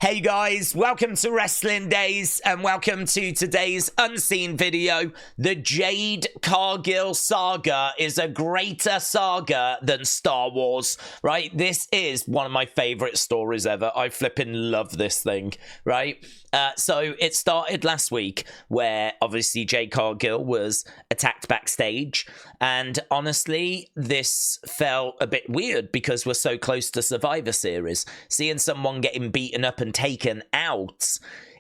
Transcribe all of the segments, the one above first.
Hey guys, welcome to Wrestling Days and welcome to today's unseen video. The Jade Cargill saga is a greater saga than Star Wars, right? This is one of my favorite stories ever. I flipping love this thing, right? So it started last week where obviously Jade Cargill was attacked backstage, and honestly this felt a bit weird because we're so close to Survivor Series. Seeing someone getting beaten up and taken out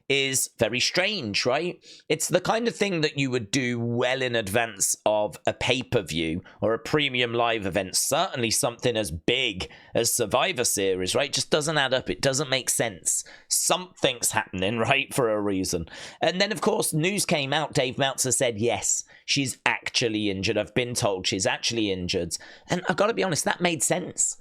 is very strange, right? It's the kind of thing that you would do well in advance of a pay-per-view or a premium live event. Certainly something as big as Survivor Series, right? Just doesn't add up. It doesn't make sense. Something's happening, right, for a reason. And then, of course, news came out. Dave Meltzer said, yes, she's actually injured. I've been told she's actually injured. And I've got to be honest, that made sense.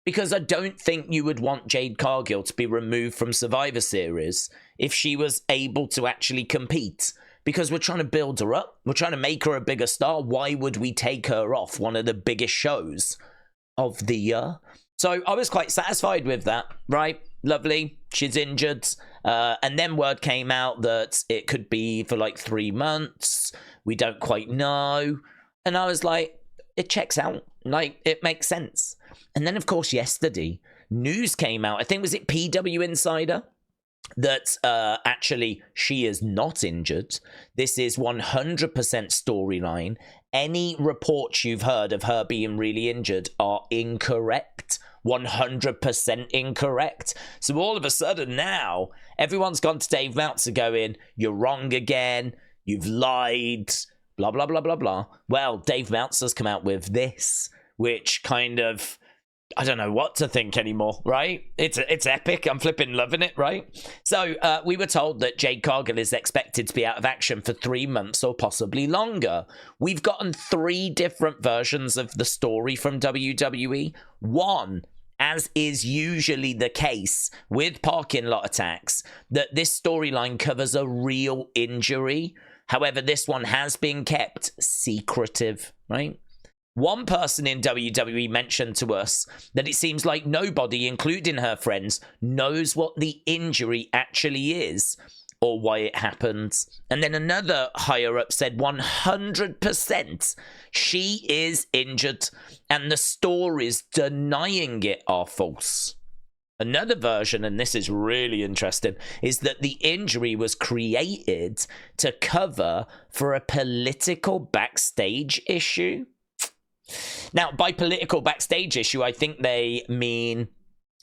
Because I don't think you would want Jade Cargill to be removed from Survivor Series if she was able to actually compete. Because we're trying to build her up. We're trying to make her a bigger star. Why would we take her off one of the biggest shows of the year? So I was quite satisfied with that, right? Lovely. She's injured. And then word came out that it could be for like 3 months. We don't quite know. And I was like, it checks out. Like, it makes sense. And then, of course, yesterday, news came out. I think, was it PW Insider? That actually she is not injured. This is 100% storyline. Any reports you've heard of her being really injured are incorrect. 100% incorrect. So all of a sudden now, everyone's gone to Dave Meltzer going, you're wrong again. You've lied. Blah, blah, blah, blah, blah. Well, Dave Meltzer's come out with this, which kind of, I don't know what to think anymore, right? It's epic. I'm flipping loving it, right? So we were told that Jade Cargill is expected to be out of action for 3 months or possibly longer. We've gotten 3 different versions of the story from WWE. One, as is usually the case with parking lot attacks, that this storyline covers a real injury. However, this one has been kept secretive, right? One person in WWE mentioned to us that it seems like nobody, including her friends, knows what the injury actually is or why it happened. And then another higher up said 100% she is injured and the stories denying it are false. Another version, and this is really interesting, is that the injury was created to cover for a political backstage issue. Now, by political backstage issue, I think they mean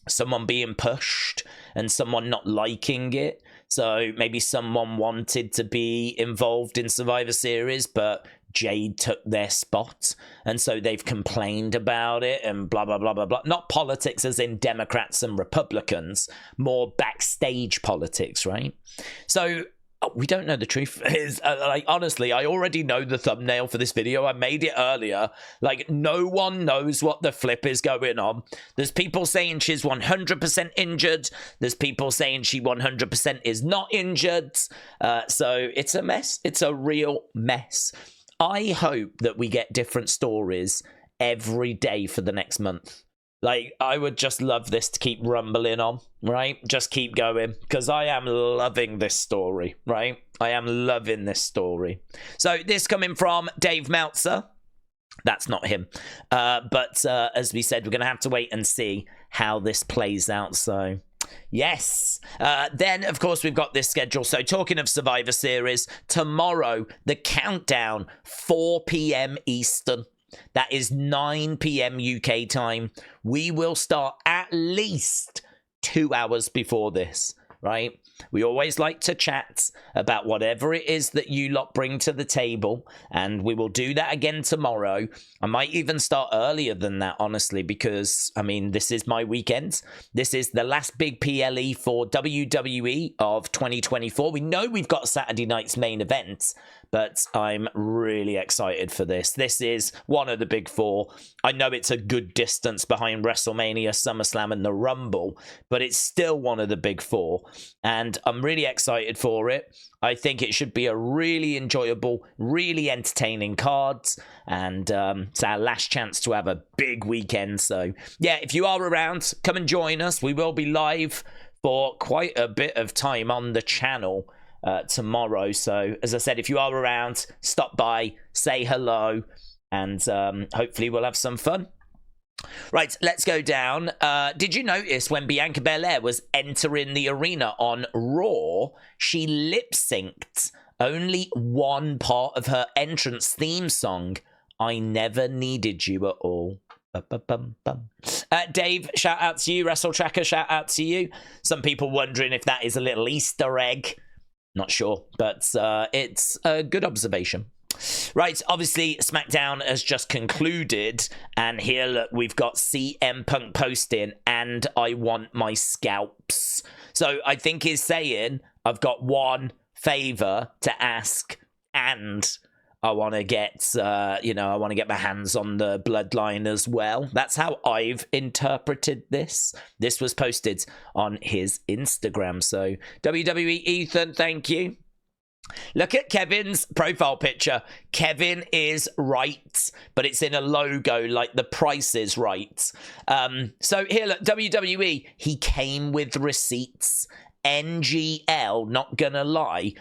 someone being pushed and someone not liking it. So maybe someone wanted to be involved in Survivor Series, but Jade took their spot, and so they've complained about it and blah, blah, blah, blah, blah. Not politics as in Democrats and Republicans, more backstage politics, right? So we don't know the truth. Is like, honestly, I already know the thumbnail for this video. I made it earlier. Like, no one knows what the flip is going on. There's people saying she's 100% injured. There's people saying she 100% is not injured. So it's a mess. It's a real mess. I hope that we get different stories every day for the next month. Like, I would just love this to keep rumbling on, right? Just keep going, because I am loving this story, right? I am loving this story. So this coming from Dave Meltzer. That's not him. But as we said, we're going to have to wait and see how this plays out. So yes. Then, of course, we've got this schedule. So talking of Survivor Series, tomorrow, the countdown, 4 p.m. Eastern. That is 9 p.m. UK time. We will start at least 2 hours before this, right? We always like to chat about whatever it is that you lot bring to the table, and we will do that again tomorrow. I might even start earlier than that, honestly, because, I mean, this is my weekend. This is the last big PLE for WWE of 2024. We know we've got Saturday night's main event, but I'm really excited for this. This is one of the big 4. I know it's a good distance behind WrestleMania, SummerSlam, and the Rumble, but it's still one of the big 4. And I'm really excited for it. I think it should be a really enjoyable, really entertaining card. And it's our last chance to have a big weekend. So, yeah, if you are around, come and join us. We will be live for quite a bit of time on the channel tomorrow. So, as I said, if you are around, stop by, say hello, and hopefully we'll have some fun. Right, let's go down. Did you notice when Bianca Belair was entering the arena on Raw, she lip-synced only one part of her entrance theme song, I Never Needed You at All. Dave, shout out to you. Wrestle Tracker, shout out to you. Some people wondering if that is a little Easter egg. Not sure, but it's a good observation. Right, obviously SmackDown has just concluded, and here look, we've got CM Punk posting, and I want my scalps. So I think he's saying, I've got one favor to ask, and I want to get, I want to get my hands on the bloodline as well. That's how I've interpreted this. This was posted on his Instagram. So WWE Ethan, thank you. Look at Kevin's profile picture. Kevin is right, but it's in a logo like the Price is Right. So here, look, WWE, he came with receipts. NGL, not gonna lie,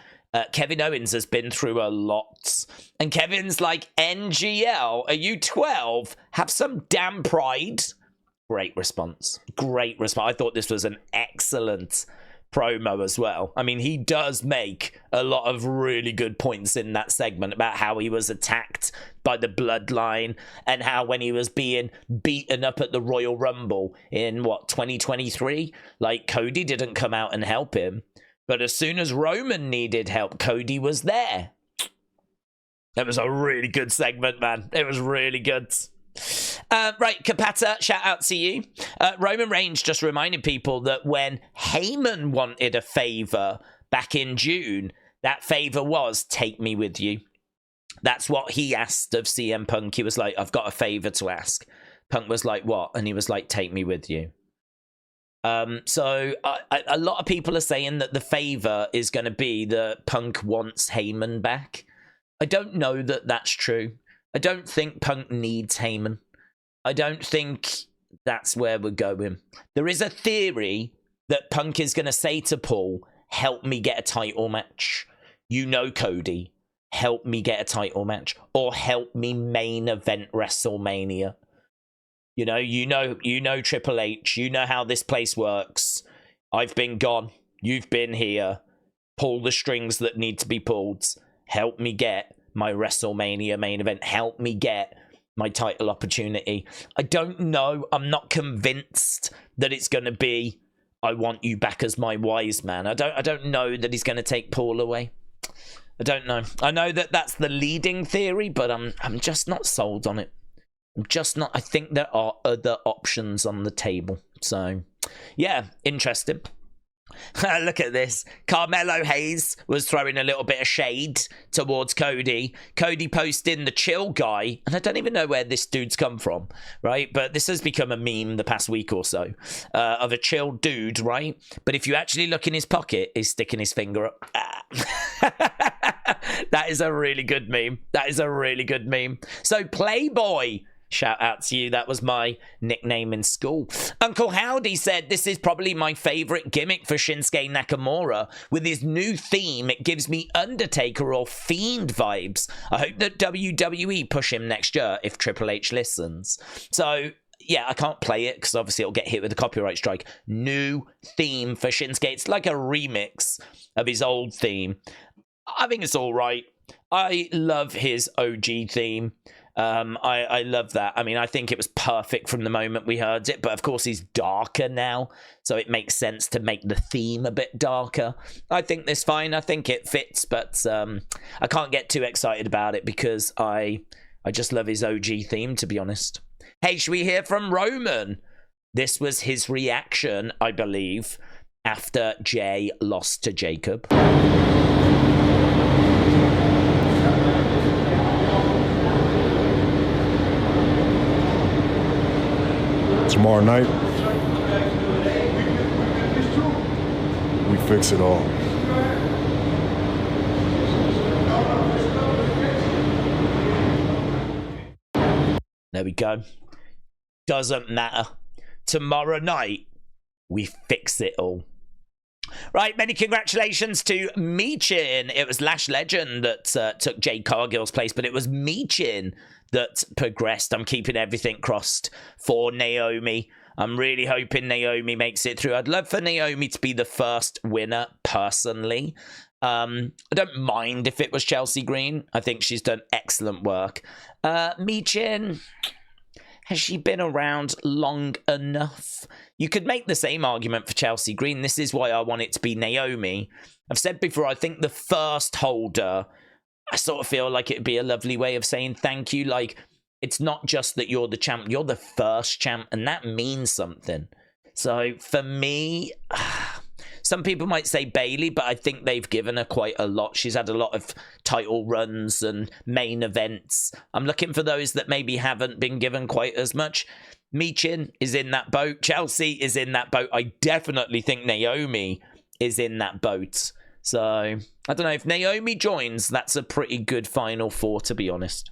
Kevin Owens has been through a lot. And Kevin's like, NGL, are you 12? Have some damn pride. Great response. Great response. I thought this was an excellent promo as well. I mean, he does make a lot of really good points in that segment about how he was attacked by the bloodline and how when he was being beaten up at the Royal Rumble in, 2023? Like, Cody didn't come out and help him. But as soon as Roman needed help, Cody was there. It was a really good segment, man. It was really good. Right, Kapata, shout out to you. Roman Reigns just reminded people that when Heyman wanted a favor back in June, that favor was take me with you. That's what he asked of CM Punk. He was like, I've got a favor to ask. Punk was like, what? And he was like, take me with you. So a lot of people are saying that the favor is going to be that Punk wants Heyman back. I don't know that that's true. I don't think Punk needs Heyman. I don't think that's where we're going. There is a theory that Punk is going to say to Paul, help me get a title match. You know, Cody, help me get a title match. Or help me main event WrestleMania. You know Triple H. You know how this place works. I've been gone. You've been here. Pull the strings that need to be pulled. Help me get my WrestleMania main event. Help me get my title opportunity. I don't know. I'm not convinced that it's going to be, I want you back as my wise man. I don't know that he's going to take Paul away. I don't know. I know that that's the leading theory, but I'm just not sold on it. I'm just not. I think there are other options on the table. So, yeah, interesting. Look at this. Carmelo Hayes was throwing a little bit of shade towards Cody. Cody posting the chill guy, and I don't even know where this dude's come from, right? But this has become a meme the past week or so of a chill dude, right? But if you actually look in his pocket, he's sticking his finger up. That is a really good meme. That is a really good meme. So, Playboy. Shout out to you. That was my nickname in school. Uncle Howdy said, this is probably my favorite gimmick for Shinsuke Nakamura. With his new theme, it gives me Undertaker or Fiend vibes. I hope that WWE push him next year if Triple H listens. So, yeah, I can't play it because obviously it'll get hit with a copyright strike. New theme for Shinsuke. It's like a remix of his old theme. I think it's all right. I love his OG theme. I love that. I mean, I think it was perfect from the moment we heard it, but of course he's darker now, so it makes sense to make the theme a bit darker. I think this fine. I think it fits, but I can't get too excited about it because I just love his OG theme, to be honest. Hey, should we hear from Roman? This was his reaction, I believe, after Jay lost to Jacob. Tomorrow night, we fix it all. There we go. Doesn't matter. Tomorrow night, we fix it all. Right, many congratulations to Michin. It was Lash Legend that took Jade Cargill's place, but it was Michin that progressed. I'm keeping everything crossed for Naomi. I'm really hoping Naomi makes it through. I'd love for Naomi to be the first winner, personally. I don't mind if it was Chelsea Green. I think she's done excellent work. Michin, has she been around long enough? You could make the same argument for Chelsea Green. This is why I want it to be Naomi. I've said before, I think the first holder, I sort of feel like it'd be a lovely way of saying thank you. Like, it's not just that you're the champ, you're the first champ, and that means something. So for me, some people might say Bayley, but I think they've given her quite a lot. She's had a lot of title runs and main events. I'm looking for those that maybe haven't been given quite as much. Michin is in that boat. Chelsea is in that boat. I definitely think Naomi is in that boat. So, I don't know. If Naomi joins, that's a pretty good final four, to be honest.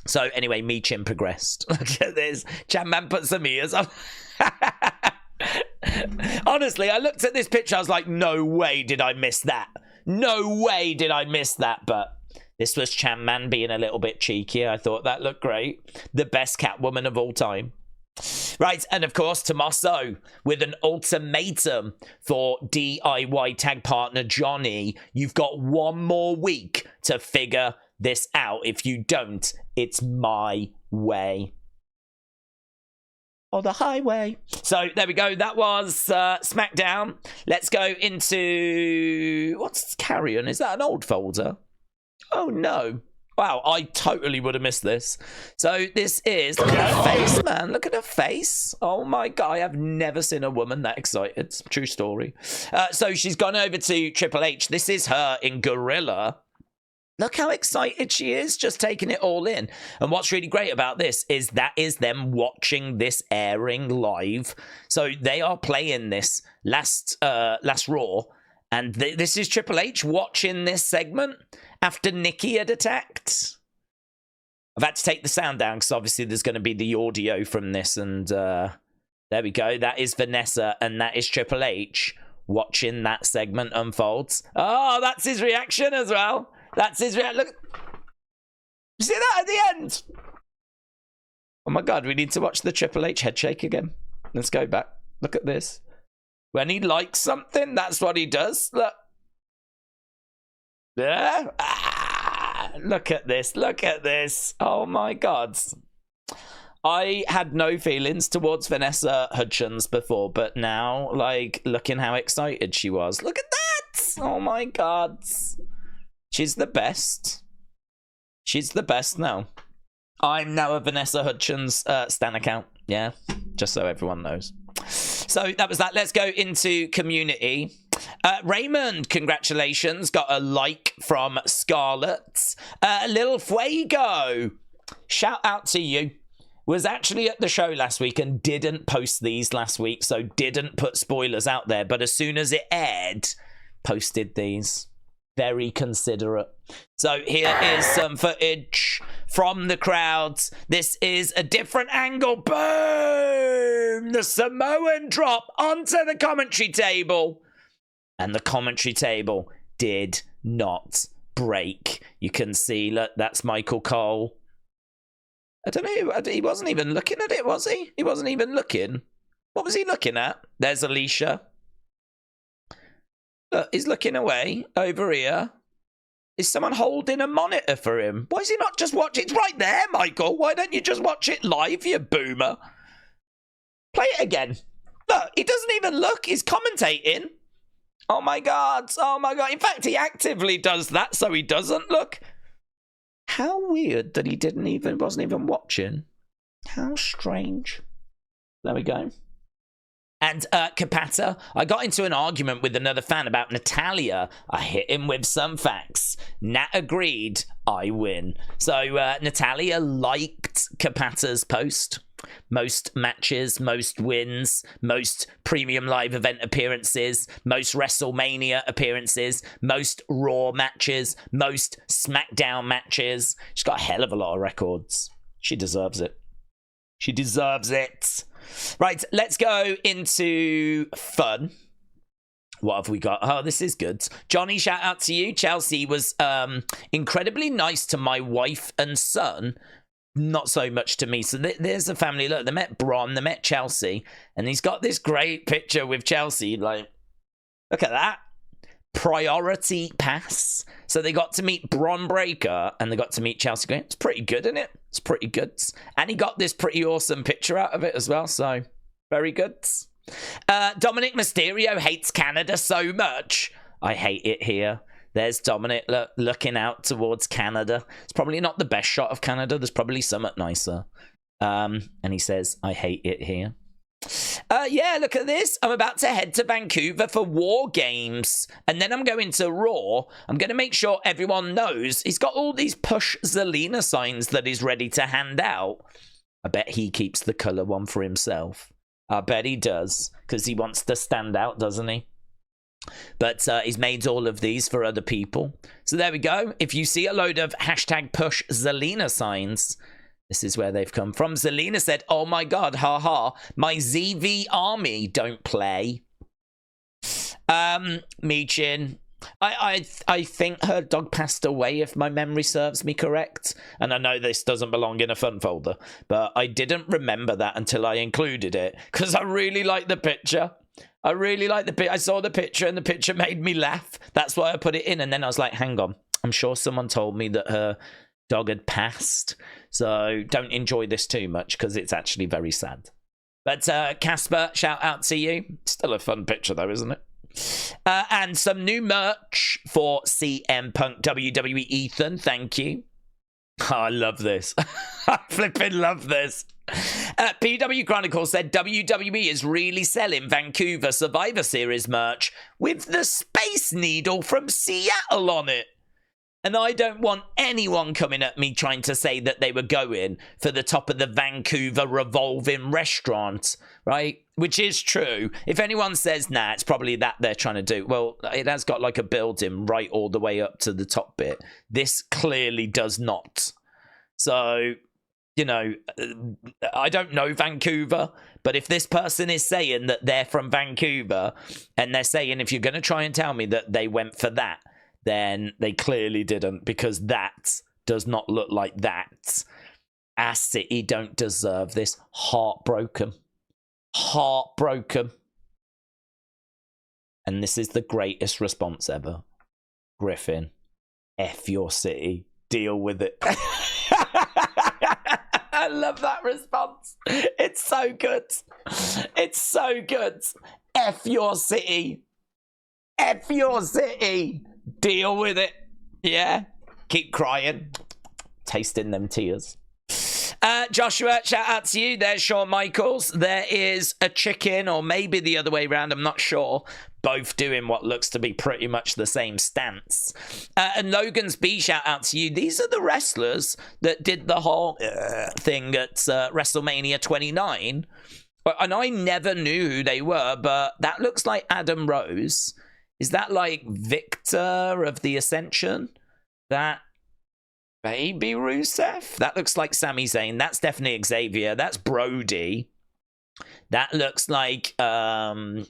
So, anyway, Michin progressed. Look at this. Chamman put some ears on. Honestly, I looked at this picture. I was like, no way did I miss that. No way did I miss that. But this was Chamman being a little bit cheeky. I thought that looked great. The best Catwoman of all time. Right, and of course, Tommaso with an ultimatum for DIY tag partner Johnny. You've got one more week to figure this out. If you don't, it's my way. Or the highway. So there we go. That was SmackDown. Let's go into... What's Carrion? Is that an old folder? Oh, no. Wow, I totally would have missed this. So this is... Look at her face, man. Look at her face. Oh, my God. I have never seen a woman that excited. True story. So she's gone over to Triple H. This is her in Gorilla. Look how excited she is, just taking it all in. And what's really great about this is that is them watching this airing live. So they are playing this last Raw. And this is Triple H watching this segment after Nikki had attacked. I've had to take the sound down because obviously there's going to be the audio from this. And there we go. That is Vanessa and that is Triple H watching that segment unfolds. Oh, that's his reaction as well. That's his reaction. Look. You see that at the end? Oh my God, we need to watch the Triple H head shake again. Let's go back. Look at this. When he likes something, that's what he does. Look. Yeah. Look at this. Look at this. Oh my God. I had no feelings towards Vanessa Hudgens before, but now, like, looking how excited she was. Look at that. Oh my God. She's the best. She's the best now. I'm now a Vanessa Hudgens stan account. Yeah, just so everyone knows. So that was that. Let's go into community. Raymond, congratulations. Got a like from Scarlett. Lil Fuego, shout out to you. Was actually at the show last week and didn't post these last week, so didn't put spoilers out there. But as soon as it aired, posted these. Very considerate. So here is some footage from the crowds. This is a different angle. Boom! The Samoan drop onto the commentary table. And the commentary table did not break. You can see, look, that's Michael Cole. I don't know, he wasn't even looking at it, was he? He wasn't even looking. What was he looking at? There's Alicia. Look, he's looking away over here. Is someone holding a monitor for him? Why is he not just watching? It's right there, Michael. Why don't you just watch it live, you boomer? Play it again. Look, he doesn't even look. He's commentating. Oh, my God. Oh, my God. In fact, he actively does that so he doesn't look. How weird that he wasn't even watching. How strange. There we go. And Capata, I got into an argument with another fan about Natalia. I hit him with some facts. Nat agreed. I win. So Natalia liked Capata's post. Most matches, most wins, most premium live event appearances, most WrestleMania appearances, most Raw matches, most SmackDown matches. She's got a hell of a lot of records. She deserves it. She deserves it. Right, let's go into fun. What have we got? Oh, this is good. Johnny, shout out to you. Chelsea was incredibly nice to my wife and son. Not so much to me. So there's the family. Look, they met Bron, they met Chelsea, and he's got this great picture with Chelsea. Like, look at that. Priority pass. So they got to meet Bron Breakker and they got to meet Chelsea Green. It's pretty good, isn't it? It's pretty good. And he got this pretty awesome picture out of it as well. So very good. Dominik Mysterio hates Canada so much. I hate it here. There's Dominik looking out towards Canada. It's probably not the best shot of Canada. There's probably somewhat nicer. And he says, I hate it here. Yeah, look at this. I'm about to head to Vancouver for War Games. And then I'm going to Raw. I'm going to make sure everyone knows. He's got all these Push Zelina signs that he's ready to hand out. I bet he keeps the colour one for himself. I bet he does. Because he wants to stand out, doesn't he? But he's made all of these for other people. So there we go. If you see a load of hashtag Push Zelina signs, this is where they've come from. Zelina said, oh my god, haha, my ZV army don't play. Michin, I think her dog passed away, if my memory serves me correct. And I know this doesn't belong in a fun folder, but I didn't remember that until I included it, because I really like the picture. I really like the picture. I saw the picture and the picture made me laugh. That's why I put it in. And then I was like, hang on. I'm sure someone told me that her dog had passed. So don't enjoy this too much because it's actually very sad. But Casper, shout out to you. Still a fun picture though, isn't it? And some new merch for CM Punk WWE Ethan. Thank you. Oh, I love this. I flipping love this. PW Chronicles said WWE is really selling Vancouver Survivor Series merch with the Space Needle from Seattle on it. And I don't want anyone coming at me trying to say that they were going for the top of the Vancouver revolving restaurant, right? Which is true. If anyone says, nah, it's probably that they're trying to do. Well, it has got like a building right all the way up to the top bit. This clearly does not. So, you know, I don't know Vancouver, but if this person is saying that they're from Vancouver and they're saying if you're going to try and tell me that they went for that, then they clearly didn't, because that does not look like that. Our city don't deserve this. Heartbroken. Heartbroken. And this is the greatest response ever. Griffin, F your city. Deal with it. I love that response. It's so good. It's so good. F your city. F your city. Deal with it. Yeah. Keep crying. Tasting them tears. Joshua, shout out to you. There's Shawn Michaels. There is a chicken, or maybe the other way around. I'm not sure. Both doing what looks to be pretty much the same stance. And Logan's B, shout out to you. These are the wrestlers that did the whole thing at WrestleMania 29. And I never knew who they were, but that looks like Adam Rose. Is that like Victor of the Ascension? That Baby Rusev? That looks like Sami Zayn. That's definitely Xavier. That's Brody. That looks like, not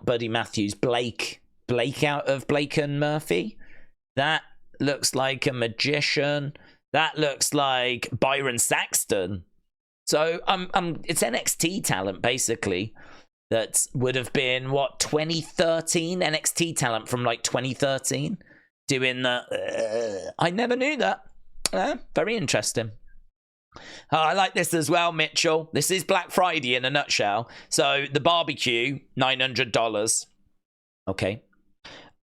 Buddy Matthews, Blake. Blake out of Blake and Murphy. That looks like a magician. That looks like Byron Saxton. So it's NXT talent, basically. That would have been, what, 2013? NXT talent from, like, 2013? Doing the... I never knew that. Very interesting. I like this as well, Mitchell. This is Black Friday in a nutshell. So, the barbecue, $900. Okay.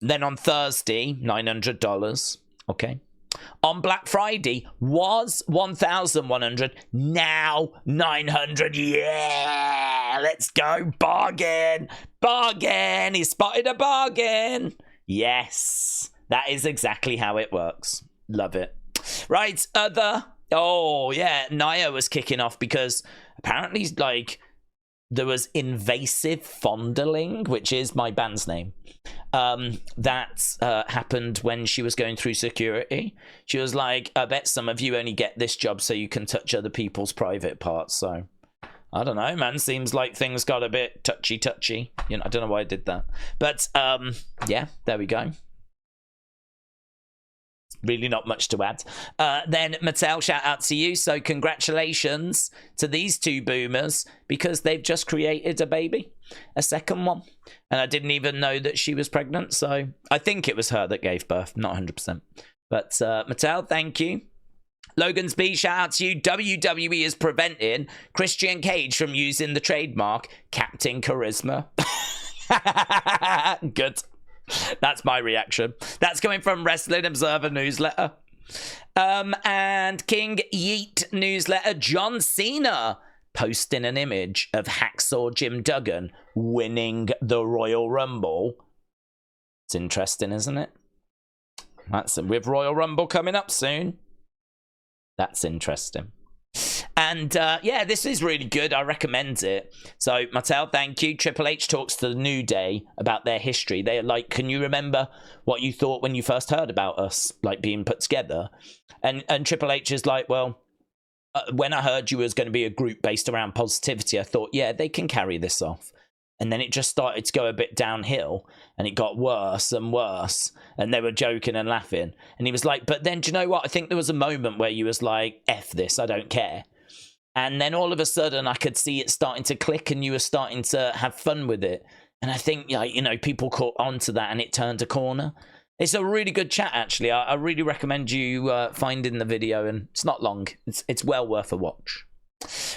Then on Thursday, $900. Okay. On Black Friday was $1,100. Now $900. Yeah, let's go. Bargain. Bargain. He spotted a bargain. Yes, that is exactly how it works. Love it. Right, oh yeah, Nia was kicking off because apparently, like, there was invasive fondling, which is my band's name. That happened when she was going through security. She was like, I bet some of you only get this job so you can touch other people's private parts. So I don't know, man. Seems like things got a bit touchy. You know, I don't know why I did that. But, yeah, there we go. Really not much to add. Then Mattel, shout out to you. So congratulations to these two boomers because they've just created a baby, a second one. And I didn't even know that she was pregnant. So I think it was her that gave birth, not 100%. But Mattel, thank you. Logan's B, shout out to you. WWE is preventing Christian Cage from using the trademark Captain Charisma. Good. That's my reaction. That's coming from Wrestling Observer newsletter. And King Yeet newsletter, John Cena posting an image of Hacksaw Jim Duggan winning the Royal Rumble. It's interesting, isn't it? That's with Royal Rumble coming up soon. That's interesting. And yeah, this is really good. I recommend it. So, Mattel, thank you. Triple H talks to the New Day about their history. They're like, can you remember what you thought when you first heard about us, like, being put together? And Triple H is like, well, when I heard you was going to be a group based around positivity, I thought, yeah, they can carry this off. And then it just started to go a bit downhill, and it got worse and worse. And they were joking and laughing. And he was like, but then, do you know what? I think there was a moment where you was like, F this, I don't care. And then all of a sudden, I could see it starting to click, and you were starting to have fun with it. And I think, like, you know, people caught on to that, and it turned a corner. It's a really good chat, actually. I really recommend you finding the video, and it's not long. It's well worth a watch.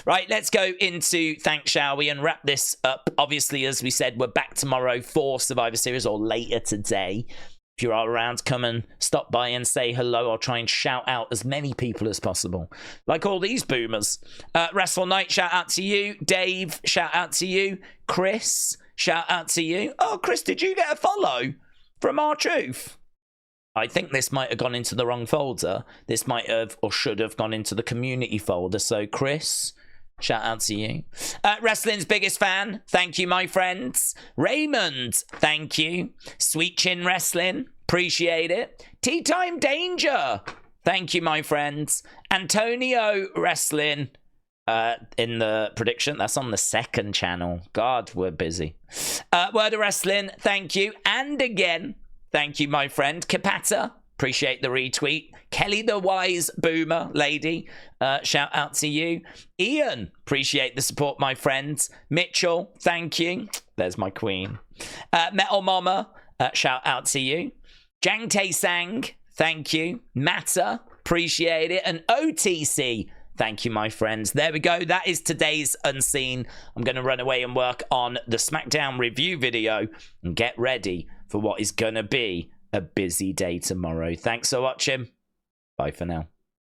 Right, let's go into thanks, shall we, and wrap this up. Obviously, as we said, we're back tomorrow for Survivor Series, or later today. If you're all around, come and stop by and say hello. I'll try and shout out as many people as possible, like all these boomers. Wrestle Night, shout out to you. Dave, shout out to you. Chris, shout out to you. Oh, Chris, did you get a follow from R-Truth? I think this might have gone into the wrong folder. This might have or should have gone into the community folder. So, Chris, shout out to you. Wrestling's biggest fan. Thank you, my friends. Raymond, thank you. Sweet Chin Wrestling. Appreciate it. Tea Time Danger. Thank you, my friends. Antonio Wrestling. In the prediction. That's on the second channel. God, we're busy. Word of Wrestling. Thank you. And again, thank you, my friend. Kapata, appreciate the retweet. Kelly the Wise Boomer Lady, shout out to you. Ian, appreciate the support, my friends. Mitchell, thank you. There's my queen. Metal Mama, shout out to you. Jang Tae Sang, thank you. Matter, appreciate it. And OTC, thank you, my friends. There we go. That is today's Unseen. I'm going to run away and work on the SmackDown review video and get ready for what is going to be a busy day tomorrow. Thanks for watching. Bye for now.